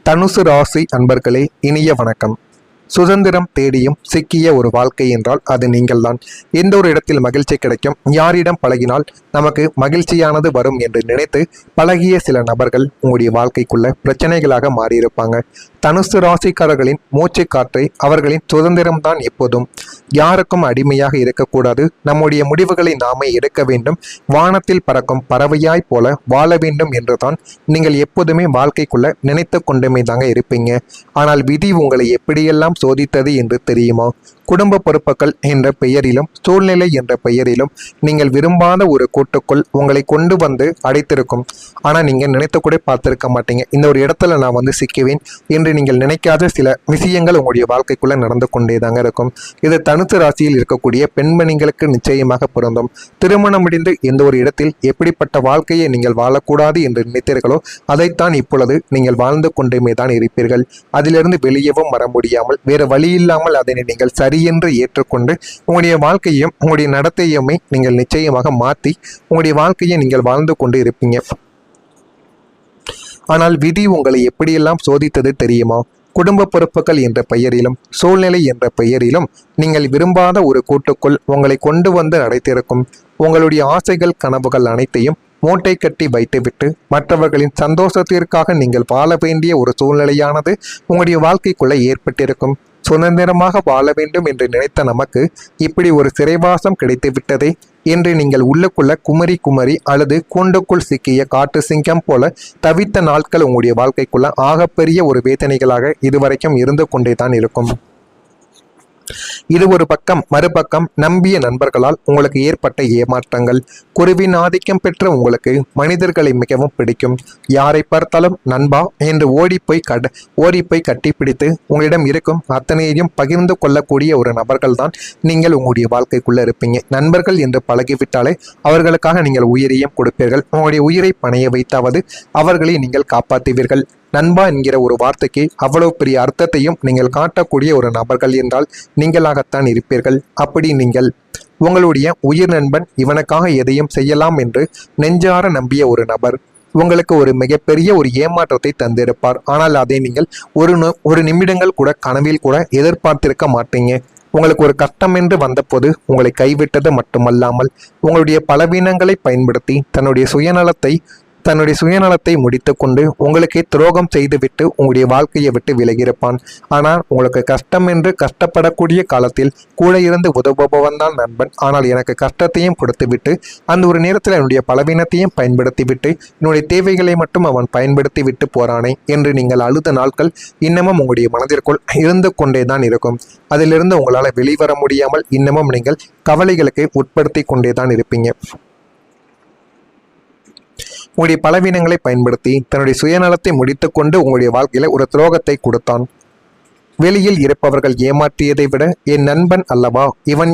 தனுசு ராசி அன்பர்களே, இனிய வணக்கம். சுதந்திரம் தேடியும் சிக்கிய ஒரு வாழ்க்கை என்றால் அது நீங்கள்தான். எந்த ஒரு இடத்தில் மகிழ்ச்சி கிடைக்கும், யாரிடம் பழகினால் நமக்கு மகிழ்ச்சியானது வரும் என்று நினைத்து பழகிய சில நபர்கள் உங்களுடைய வாழ்க்கைக்குள்ள பிரச்சனைகளாக மாறியிருப்பாங்க. தனுசு ராசிக்காரர்களின் மூச்சு காற்றை அவர்களின் சுதந்திரம்தான். எப்போதும் யாருக்கும் அடிமையாக இருக்கக்கூடாது. நம்முடைய முடிவுகளை நாமே எடுக்க வேண்டும். வானத்தில் பறக்கும் பறவையாய் போல வாழ வேண்டும் என்றுதான் நீங்கள் எப்போதுமே வாழ்க்கைக்குள்ள நினைத்து கொண்டுமே தாங்க இருப்பீங்க. ஆனால் விதி உங்களை எப்படியெல்லாம் சோதித்தது என்று தெரியுமா? குடும்ப பொறுப்புகள் என்ற பெயரிலும் சூழ்நிலை என்ற பெயரிலும் நீங்கள் விரும்பாத ஒரு கூட்டுக்குள் உங்களை கொண்டு வந்து அடைத்திருக்கும். ஆனால் நீங்கள் நினைத்து கூட பார்த்திருக்க மாட்டீங்க, இந்த ஒரு இடத்துல நான் சிக்குவேன் என்று நீங்கள் நினைக்காத சில விஷயங்கள் உங்களுடைய வாழ்க்கைக்குள்ள நடந்து கொண்டே தாங்க இருக்கும். இது தனுசு ராசியில் இருக்கக்கூடிய பெண்மணிகளுக்கு நிச்சயமாக பொருந்தும். திருமணம் முடிந்து எந்த ஒரு இடத்தில் எப்படிப்பட்ட வாழ்க்கையை நீங்கள் வாழக்கூடாது என்று நினைத்தீர்களோ அதைத்தான் இப்பொழுது நீங்கள் வாழ்ந்து கொண்டுமே தான் இருப்பீர்கள். அதிலிருந்து வெளியவும் வர முடியாமல் வேறு வழி இல்லாமல் அதனை நீங்கள் சரி என்று ஏற்றுக்கொண்டு உங்களுடைய வாழ்க்கையும் உங்களுடைய நடத்தையுமே நீங்கள் நிச்சயமாக மாற்றி உங்களுடைய வாழ்க்கையை நீங்கள் வாழ்ந்து கொண்டு இருப்பீங்க. ஆனால் விதி உங்களை எப்படியெல்லாம் சோதித்தது தெரியுமா? குடும்ப பொறுப்புகள் என்ற பெயரிலும் சூழ்நிலை என்ற பெயரிலும் நீங்கள் விரும்பாத ஒரு கூட்டுக்குள் உங்களை கொண்டு வந்து அடைத்திருக்கும். உங்களுடைய ஆசைகள் கனவுகள் அனைத்தையும் மூட்டை கட்டி வைத்துவிட்டு மற்றவர்களின் சந்தோஷத்திற்காக நீங்கள் வாழ வேண்டிய ஒரு சூழ்நிலையானது உங்களுடைய வாழ்க்கைக்குள்ள ஏற்பட்டிருக்கும். சுதந்திரமாக வாழ வேண்டும் என்று நினைத்த நமக்கு இப்படி ஒரு சிறைவாசம் கிடைத்து விட்டதே என்று நீங்கள் உள்ளுக்குள்ள குமரி குமரி அழுது கூண்டுக்குள் சிக்கிய காட்டு சிங்கம் போல தவித்த நாட்கள் உங்களுடைய வாழ்க்கைக்குள்ள ஆகப்பெரிய ஒரு வேதனைகளாக இதுவரைக்கும் இருந்து கொண்டே தான் இருக்கும். இது ஒரு பக்கம். மறுபக்கம் நம்பிய நண்பர்களால் உங்களுக்கு ஏற்பட்ட ஏமாற்றங்கள். குருவின் ஆதிக்கம் பெற்ற உங்களுக்கு மனிதர்களை மிகவும் பிடிக்கும். யாரை பார்த்தாலும் நண்பா என்று ஓடிப்போய் கட்டிப்பிடித்து உங்களிடம் இருக்கும் அத்தனையையும் பகிர்ந்து கொள்ளக்கூடிய ஒரு நபர்கள் தான் நீங்கள் உங்களுடைய வாழ்க்கைக்குள்ள இருப்பீங்க. நண்பர்கள் என்று பழகிவிட்டாலே அவர்களுக்காக நீங்கள் உயிரையும் கொடுப்பீர்கள். உங்களுடைய உயிரை பணைய வைத்தாவது அவர்களை நீங்கள் காப்பாற்றுவீர்கள். நண்பா என்கிற ஒரு வார்த்தைக்கு அவ்வளவு பெரிய அர்த்தத்தையும் நீங்கள் காட்டக்கூடிய ஒரு நபர்கள் என்றால் நீங்களாகத்தான் இருப்பீர்கள். அப்படி நீங்கள் உங்களுடைய உயிர் நண்பன் இவனுக்காக எதையும் செய்யலாம் என்று நெஞ்சார நம்பிய ஒரு நபர் உங்களுக்கு ஒரு மிகப்பெரிய ஒரு ஏமாற்றத்தை தந்திருப்பார். ஆனால் அதை நீங்கள் ஒரு நிமிடங்கள் கூட கனவில் கூட எதிர்பார்த்திருக்க மாட்டீங்க. உங்களுக்கு ஒரு கஷ்டம் என்று வந்தபோது உங்களை கைவிட்டது மட்டுமல்லாமல் உங்களுடைய பலவீனங்களை பயன்படுத்தி தன்னுடைய சுயநலத்தை முடித்து கொண்டு உங்களுக்கே துரோகம் செய்துவிட்டு உங்களுடைய வாழ்க்கையை விட்டு விலகியிருப்பான். ஆனால் உங்களுக்கு கஷ்டம் என்று கஷ்டப்படக்கூடிய காலத்தில் கூட இருந்து உதவுபவன் தான் நண்பன். ஆனால் எனக்கு கஷ்டத்தையும் கொடுத்து விட்டு அந்த ஒரு நேரத்தில் என்னுடைய பலவீனத்தையும் பயன்படுத்தி விட்டு என்னுடைய தேவைகளை மட்டும் அவன் பயன்படுத்தி விட்டு போறானே என்று நீங்கள் அழுத நாட்கள் இன்னமும் உங்களுடைய மனதிற்குள் இருந்து கொண்டே தான் இருக்கும். அதிலிருந்து உங்களால் வெளிவர முடியாமல் இன்னமும் நீங்கள் கவலைகளுக்கு உட்படுத்தி கொண்டே தான் இருப்பீங்க. உங்களுடைய பலவீனங்களை பயன்படுத்தி தன்னுடைய சுயநலத்தை முடித்துக்கொண்டு உங்களுடைய வாழ்க்கையில ஒரு துரோகத்தை கொடுத்தான். வெளியில் இருப்பவர்கள் ஏமாற்றியதை விட என் நண்பன் அல்லவா இவன்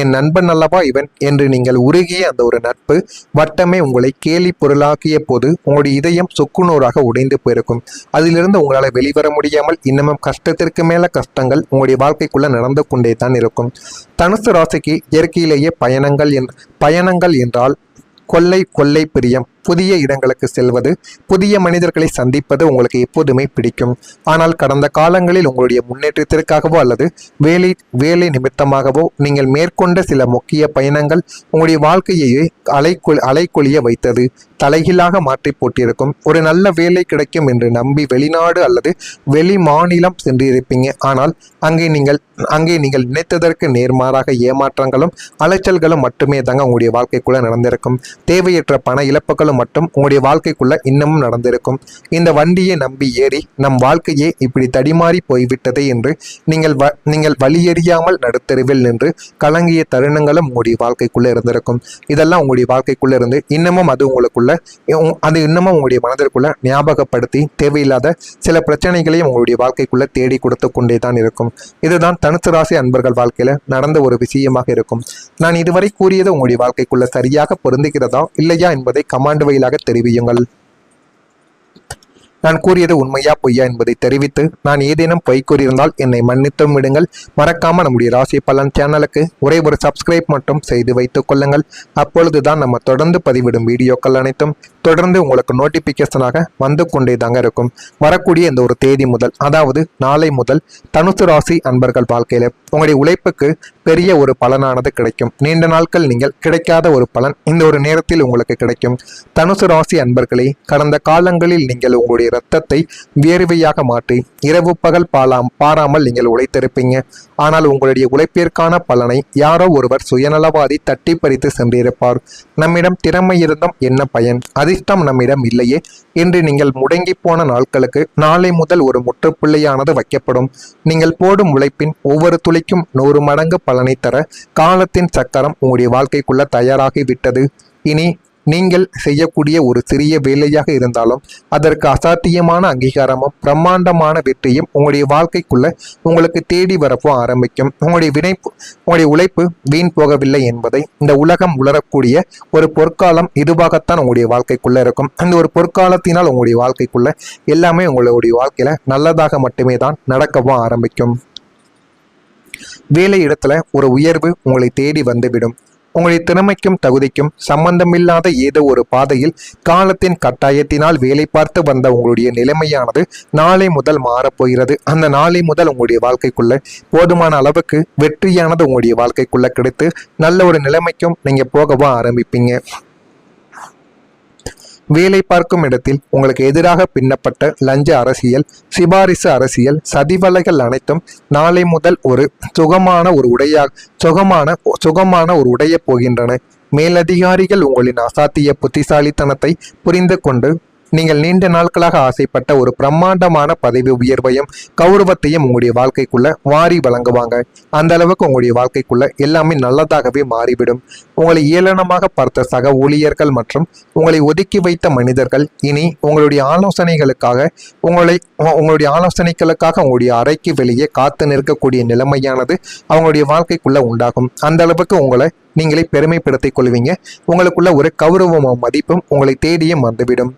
என் நண்பன் அல்லவா இவன் என்று நீங்கள் உருகிய அந்த ஒரு நட்பு வட்டமே உங்களை கேலி பொருளாக்கிய போது உங்களுடைய இதயம் சுக்குநூறாக உடைந்து போயிருக்கும். அதிலிருந்து உங்களால் வெளிவர முடியாமல் இன்னமும் கஷ்டத்திற்கு மேல கஷ்டங்கள் உங்களுடைய வாழ்க்கைக்குள்ள நடந்து கொண்டே தான் இருக்கும். தனுசு ராசிக்கு இயற்கையிலேயே பயணங்கள் என்றால் கொள்ளை பிரியம். புதிய இடங்களுக்கு செல்வது, புதிய மனிதர்களை சந்திப்பது உங்களுக்கு எப்போதுமே பிடிக்கும். ஆனால் கடந்த காலங்களில் உங்களுடைய முன்னேற்றத்திற்காகவோ அல்லது வேலை நிமித்தமாகவோ நீங்கள் மேற்கொண்ட சில முக்கிய பயணங்கள் உங்களுடைய வாழ்க்கையை அலைக்கொழிய வைத்தது. தலைகீழாக மாற்றி போட்டிருக்கும். ஒரு நல்ல வேலை கிடைக்கும் என்று நம்பி வெளிநாடு அல்லது வெளி மாநிலம் சென்றிருப்பீங்க. ஆனால் அங்கே நீங்கள் நினைத்ததற்கு நேர்மாறாக ஏமாற்றங்களும் அலைச்சல்களும் மட்டுமே தாங்க உங்களுடைய வாழ்க்கைக்குள்ள நடந்திருக்கும். தேவையற்ற பண இழப்புகளும் மட்டும் உங்களுடைய வாழ்க்கைக்குள்ள இன்னமும் நடந்திருக்கும். இந்த வண்டியை நம்பி ஏறி நம் வாழ்க்கையே இப்படி தடிமாறி போய்விட்டதே என்று நீங்கள் வழியறியாமல் நடுத்தெருவில் நின்று கலங்கிய தருணங்களும் உங்களுடைய வாழ்க்கைக்குள்ள இருந்திருக்கும். இதெல்லாம் உங்களுடைய வாழ்க்கைக்குள்ள இருந்து இன்னமும் இன்னமும் உங்களுடைய மனதிற்குள்ள ஞாபகப்படுத்தி தேவையில்லாத சில பிரச்சனைகளையும் உங்களுடைய வாழ்க்கைக்குள்ள தேடி கொடுத்து கொண்டே தான் இருக்கும். இதுதான் தனுசு ராசி அன்பர்கள் வாழ்க்கையில நடந்த ஒரு விஷயமாக இருக்கும். நான் இதுவரை கூறியது உங்களுடைய வாழ்க்கைக்குள்ள சரியாக பொருந்துகிறதா இல்லையா என்பதை கமாண்ட் வாயிலாக தெரிவியுங்கள். நான் கூறியது உண்மையா பொய்யா என்பதை தெரிவித்து நான் ஏதேனும் பொய் கூறியிருந்தால் என்னை மன்னித்தும் விடுங்கள். மறக்காம நம்முடைய ராசி பலன் சேனலுக்கு ஒரே ஒரு சப்ஸ்கிரைப் மட்டும் செய்து வைத்துக் கொள்ளுங்கள். அப்பொழுதுதான் நம்ம தொடர்ந்து பதிவிடும் வீடியோக்கள் அனைத்தும் தொடர்ந்து உங்களுக்கு நோட்டிபிகேஷனாக வந்து கொண்டே தாங்க இருக்கும். வரக்கூடிய இந்த ஒரு தேதி முதல், அதாவது நாளை முதல் தனுசு ராசி அன்பர்கள் வாழ்க்கையில உங்களுடைய உழைப்புக்கு பெரிய ஒரு பலனானது கிடைக்கும். நீண்ட நாட்கள் நீங்கள் கிடைக்காத ஒரு பலன் இந்த ஒரு நேரத்தில் உங்களுக்கு கிடைக்கும். தனுசு ராசி அன்பர்களே, கடந்த காலங்களில் நீங்கள் உங்களுடைய இரத்தத்தை வியர்வையாக மாற்றி இரவு பகல் பாராமல் நீங்கள் உழைத்திருப்பீங்க. ஆனால் உங்களுடைய உழைப்பிற்கான பலனை யாரோ ஒருவர் சுயநலவாதி தட்டி பறித்து சென்றிருப்பார். நம்மிடம் திறமை இருந்தும் என்ன பயன், அதிர்ஷ்டம் நம்மிடம் இல்லையே என்று நீங்கள் முடங்கி போன நாட்களுக்கு நாளை முதல் ஒரு முற்றுப்புள்ளியானது வைக்கப்படும். நீங்கள் போடும் உழைப்பின் ஒவ்வொரு துளிக்கும் 100 மடங்கு பலனை தர காலத்தின் சக்கரம் உங்களுடைய வாழ்க்கைக்குள்ள தயாராகி விட்டது. இனி நீங்கள் செய்யக்கூடிய ஒரு சிறிய வேலையாக இருந்தாலும் அதற்கு அசாத்தியமான அங்கீகாரமும் பிரம்மாண்டமான வெற்றியும் உங்களுடைய வாழ்க்கைக்குள்ள உங்களுக்கு தேடி வரப்போ ஆரம்பிக்கும். உங்களுடைய உழைப்பு வீண் போகவில்லை என்பதை இந்த உலகம் உணரக்கூடிய ஒரு பொற்காலம் இதுவாகத்தான் உங்களுடைய வாழ்க்கைக்குள்ள இருக்கும். அந்த ஒரு பொற்காலத்தினால் உங்களுடைய வாழ்க்கைக்குள்ள எல்லாமே உங்களுடைய வாழ்க்கையில நல்லதாக மட்டுமே தான் நடக்கவும் ஆரம்பிக்கும். வேலை இடத்துல ஒரு உயர்வு உங்களை தேடி வந்துவிடும். உங்களுடைய திறமைக்கும் தகுதிக்கும் சம்பந்தமில்லாத ஏதோ ஒரு பாதையில் காலத்தின் கட்டாயத்தினால் வேலை பார்த்து வந்த உங்களுடைய நிலைமையானது நாளை முதல் மாறப்போகிறது. அந்த நாளை முதல் உங்களுடைய வாழ்க்கைக்குள்ள போதுமான அளவுக்கு வெற்றியானது உங்களுடைய வாழ்க்கைக்குள்ள கிடைத்து நல்ல ஒரு நிலைமைக்கும் நீங்க போகவும் ஆரம்பிப்பீங்க. வேலை பார்க்கும் இடத்தில் உங்களுக்கு எதிராக பின்னப்பட்ட லஞ்ச அரசியல், சிபாரிசு அரசியல், சதிவலைகள் அனைத்தும் நாளை முதல் ஒரு சுகமான ஒரு உடைய போகின்றன. மேலதிகாரிகள் உங்களின் அசாத்திய புத்திசாலித்தனத்தை புரிந்து கொண்டு நீங்கள் நீண்ட நாட்களாக ஆசைப்பட்ட ஒரு பிரம்மாண்டமான பதவி உயர்வையும் கௌரவத்தையும் உங்களுடைய வாழ்க்கைக்குள்ள வாரி வழங்குவாங்க. அந்த அளவுக்கு உங்களுடைய வாழ்க்கைக்குள்ள எல்லாமே நல்லதாகவே மாறிவிடும். உங்களை ஏளனமாக பார்த்த சக ஊழியர்கள் மற்றும் உங்களை ஒதுக்கி வைத்த மனிதர்கள் இனி உங்களுடைய ஆலோசனைகளுக்காக உங்களுடைய அறைக்கு வெளியே காத்து நிற்கக்கூடிய நிலைமையானது அவங்களுடைய வாழ்க்கைக்குள்ள உண்டாகும். அந்த அளவுக்கு உங்களை நீங்களே பெருமைப்படுத்திக் கொள்வீங்க. உங்களுக்குள்ள ஒரு கௌரவமும் மதிப்பும் உங்களை தேடியும் வந்துவிடும்.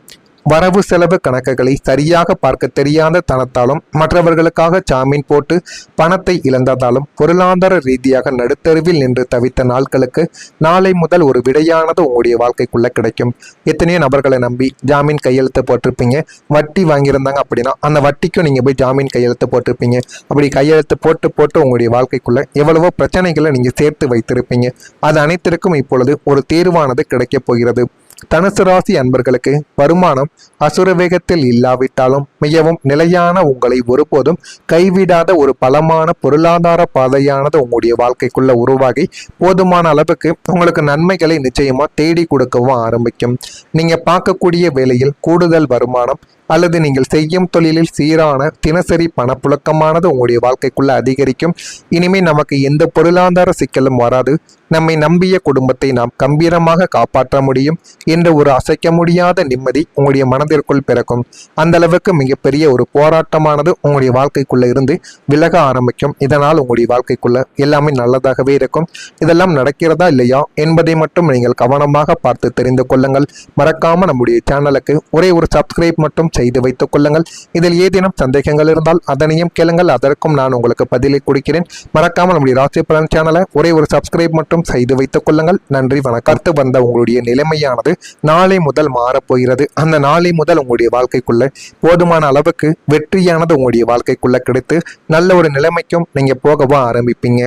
வரவு செலவு கணக்குகளை சரியாக பார்க்க தெரியாத தனத்தாலும் மற்றவர்களுக்காக ஜாமீன் போட்டு பணத்தை இழந்ததாலும் பொருளாதார ரீதியாக நடுத்தருவில் நின்று தவித்த நாட்களுக்கு நாளை முதல் ஒரு விடையானது உங்களுடைய வாழ்க்கைக்குள்ள கிடைக்கும். எத்தனையோ நபர்களை நம்பி ஜாமீன் கையெழுத்து போட்டிருப்பீங்க. வட்டி வாங்கியிருந்தாங்க அப்படின்னா அந்த வட்டிக்கும் நீங்க போய் ஜாமீன் கையெழுத்து போட்டிருப்பீங்க. அப்படி கையெழுத்து போட்டு உங்களுடைய வாழ்க்கைக்குள்ள எவ்வளவோ பிரச்சனைகளை நீங்க சேர்த்து வைத்திருப்பீங்க. அது அனைத்திற்கும் இப்பொழுது ஒரு தேர்வானது கிடைக்கப் போகிறது. தனுசு ராசி அன்பர்களுக்கு வருமானம் அசுர வேகத்தில் இல்லாவிட்டாலும் மிகவும் நிலையான, உங்களை ஒருபோதும் கைவிடாத ஒரு பலமான பொருளாதார பாதையானது உங்களுடைய வாழ்க்கைக்குள்ள உருவாகி போதுமான அளவுக்கு உங்களுக்கு நன்மைகளை நிச்சயமா தேடி கொடுக்கவும் ஆரம்பிக்கும். நீங்க பார்க்கக்கூடிய வேலையில் கூடுதல் வருமானம் அல்லது நீங்கள் செய்யும் தொழிலில் சீரான தினசரி பணப்புழக்கமானது உங்களுடைய வாழ்க்கைக்குள்ள அதிகரிக்கும். இனிமேல் நமக்கு எந்த பொருளாதார சிக்கலும் வராது. நம்மை நம்பிய குடும்பத்தை நாம் கம்பீரமாக காப்பாற்ற முடியும் என்ற ஒரு அசைக்க முடியாத நிம்மதி உங்களுடைய மனதிற்குள் பிறக்கும். அந்த அளவுக்கு மிகப்பெரிய ஒரு போராட்டமானது உங்களுடைய வாழ்க்கைக்குள்ள இருந்து விலக ஆரம்பிக்கும். இதனால் உங்களுடைய வாழ்க்கைக்குள்ள எல்லாமே நல்லதாகவே இருக்கும். இதெல்லாம் நடக்கிறதா இல்லையா என்பதை மட்டும் நீங்கள் கவனமாக பார்த்து தெரிந்து கொள்ளுங்கள். மறக்காம நம்முடைய சேனலுக்கு ஒரே ஒரு சப்ஸ்கிரைப் மட்டும் செய்து வைத்துக் கொள்ளுங்கள். இதில் ஏதேனும் சந்தேகங்கள் இருந்தால் அதனையும் கேளுங்கள், அதற்கும் நான் உங்களுக்கு பதிலை கொடுக்கிறேன். மறக்காமல் நம்முடைய ராசி பலன் சேனலை ஒரே ஒரு சப்ஸ்கிரைப் மட்டும் செய்து வைத்துக் கொள்ளுங்கள். நன்றி, வணக்கம். வந்த உங்களுடைய நிலைமையானது நாளை முதல் மாறப்போகிறது. அந்த நாளை முதல் உங்களுடைய வாழ்க்கைக்குள்ள போதுமான அளவுக்கு வெற்றியானது உங்களுடைய வாழ்க்கைக்குள்ள கிடைத்து நல்ல ஒரு நிலைமைக்கும் நீங்க போகவும் ஆரம்பிப்பீங்க.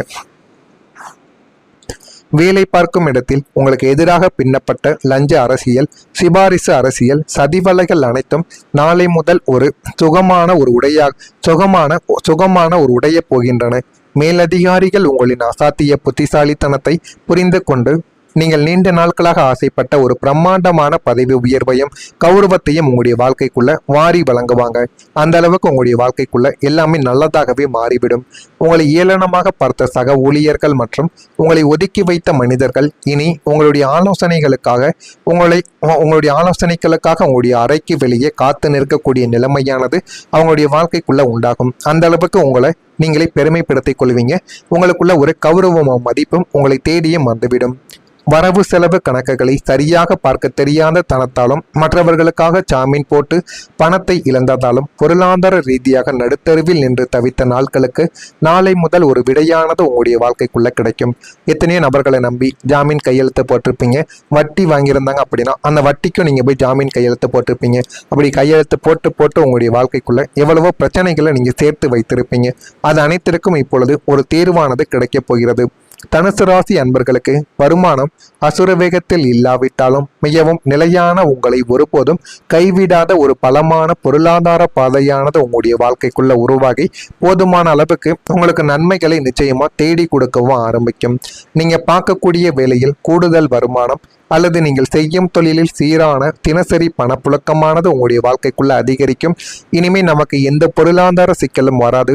வேலை பார்க்கும் இடத்தில் உங்களுக்கு எதிராக பின்னப்பட்ட லஞ்ச அரசியல், சிபாரிசு அரசியல், சதிவலைகள் அனைத்தும் நாளை முதல் ஒரு சுகமான ஒரு உடைய போகின்றன. மேலதிகாரிகள் உங்களின் அசாத்திய புத்திசாலித்தனத்தை புரிந்து கொண்டு நீங்கள் நீண்ட நாட்களாக ஆசைப்பட்ட ஒரு பிரம்மாண்டமான பதவி உயர்வையும் கௌரவத்தையும் உங்களுடைய வாழ்க்கைக்குள்ள வாரி வழங்குவாங்க. அந்த அளவுக்கு உங்களுடைய வாழ்க்கைக்குள்ள எல்லாமே நல்லதாகவே மாறிவிடும். உங்களை ஏளனமாக பார்த்த சக ஊழியர்கள் மற்றும் உங்களை ஒதுக்கி வைத்த மனிதர்கள் இனி உங்களுடைய ஆலோசனைகளுக்காக உங்களுடைய அறைக்கு வெளியே காத்து நிற்கக்கூடிய நிலைமையானது அவங்களுடைய வாழ்க்கைக்குள்ள உண்டாகும். அந்த அளவுக்கு உங்களை நீங்களே பெருமைப்படுத்திக் கொள்வீங்க. உங்களுக்குள்ள ஒரு கௌரவமும் மதிப்பும் உங்களை தேடியும் வந்துவிடும். வரவு செலவு கணக்குகளை சரியாக பார்க்க தெரியாத தனத்தாலும் மற்றவர்களுக்காக ஜாமீன் போட்டு பணத்தை இழந்ததாலும் பொருளாதார ரீதியாக நடுத்தருவில் நின்று தவித்த நாட்களுக்கு நாளை முதல் ஒரு விடையானது உங்களுடைய வாழ்க்கைக்குள்ள கிடைக்கும். எத்தனையோ நபர்களை நம்பி ஜாமீன் கையெழுத்து போட்டிருப்பீங்க. வட்டி வாங்கியிருந்தாங்க அப்படின்னா அந்த வட்டிக்கும் நீங்க போய் ஜாமீன் கையெழுத்து போட்டிருப்பீங்க. அப்படி கையெழுத்து போட்டு போட்டு உங்களுடைய வாழ்க்கைக்குள்ள எவ்வளவோ பிரச்சனைகளை நீங்க சேர்த்து வைத்திருப்பீங்க. அது அனைத்திற்கும் இப்பொழுது ஒரு தீர்வானது கிடைக்கப் போகிறது. தனுசு ராசி அன்பர்களுக்கு வருமானம் அசுர வேகத்தில் இல்லாவிட்டாலும் மிகவும் நிலையான, உங்களை ஒருபோதும் கைவிடாத ஒரு பலமான பொருளாதார பாதையானது உங்களுடைய வாழ்க்கைக்குள்ள உருவாகி போதுமான அளவுக்கு உங்களுக்கு நன்மைகளை நிச்சயமா தேடி கொடுக்கவும் ஆரம்பிக்கும். நீங்க பார்க்கக்கூடிய வேலையில் கூடுதல் வருமானம் அல்லது நீங்கள் செய்யும் தொழிலில் சீரான தினசரி பணப்புழக்கமானது உங்களுடைய வாழ்க்கைக்குள்ள அதிகரிக்கும். இனிமே நமக்கு எந்த பொருளாதார சிக்கலும் வராது.